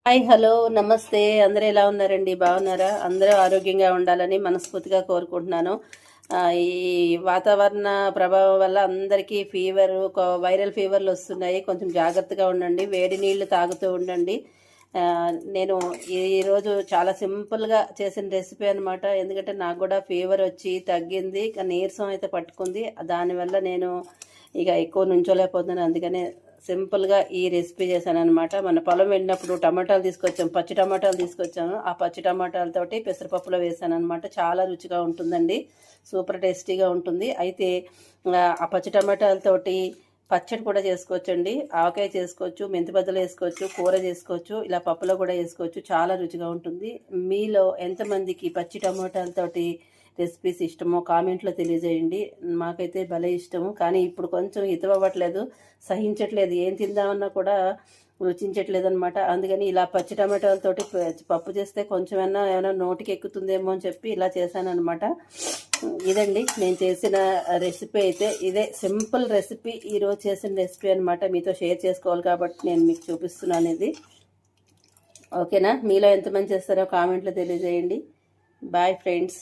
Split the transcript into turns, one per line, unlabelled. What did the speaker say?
Hi hello నమస్తే. అందరూ ఎలా ఉన్నారండి? బాగున్నారా? అందరూ ఆరోగ్యంగా ఉండాలని మనస్ఫూర్తిగా కోరుకుంటున్నాను. ఈ వాతావరణ ప్రభావం వల్ల అందరికీ వైరల్ ఫీవర్లు వస్తున్నాయి. కొంచెం జాగ్రత్తగా ఉండండి. వేడి నీళ్లు తాగుతూ ఉండండి. నేను ఈరోజు చాలా సింపుల్గా చేసిన రెసిపీ అనమాట. ఎందుకంటే నాకు కూడా ఫీవర్ వచ్చి తగ్గింది, నీరసం అయితే పట్టుకుంది. దానివల్ల నేను ఇక ఎక్కువ నుంచోలేకపోతున్నాను. అందుకనే సింపుల్గా ఈ రెసిపీ చేశాను అనమాట. మన పొలం వెళ్ళినప్పుడు టమాటాలు తీసుకొచ్చాము, పచ్చి టమాటాలు తీసుకొచ్చాను. ఆ పచ్చి టమాటాలతోటి పెసరపప్పులో వేసాను అనమాట. చాలా రుచిగా ఉంటుందండి, సూపర్ టేస్టీగా ఉంటుంది. అయితే ఆ పచ్చి టమాటాలతోటి పచ్చడి కూడా చేసుకోవచ్చండి. ఆవకాయ చేసుకోవచ్చు, మెంతిబద్దలు వేసుకోవచ్చు, కూర చేసుకోవచ్చు, ఇలా పప్పులో కూడా వేసుకోవచ్చు. చాలా రుచిగా ఉంటుంది. మీలో ఎంతమందికి పచ్చి టమాటాలతోటి రెసిపీస్ ఇష్టమో కామెంట్లో తెలియజేయండి. మాకైతే భలే ఇష్టము, కానీ ఇప్పుడు కొంచెం హితవవ్వట్లేదు, సహించట్లేదు. ఏం తిందామన్నా కూడా రుచించట్లేదు అనమాట. అందుకని ఇలా పచ్చి టమాటాలతోటి పప్పు చేస్తే కొంచెం ఏమైనా నోటికి ఎక్కుతుందేమో అని చెప్పి ఇలా చేశానమాట. ఇదండి నేను చేసిన రెసిపీ. అయితే ఇదే సింపుల్ రెసిపీ, ఈరోజు చేసిన రెసిపీ అనమాట. మీతో షేర్ చేసుకోవాలి కాబట్టి నేను మీకు చూపిస్తున్నాను ఇది. ఓకేనా? మీలో ఎంతమంది చేస్తారో కామెంట్లో తెలియజేయండి. Bye friends.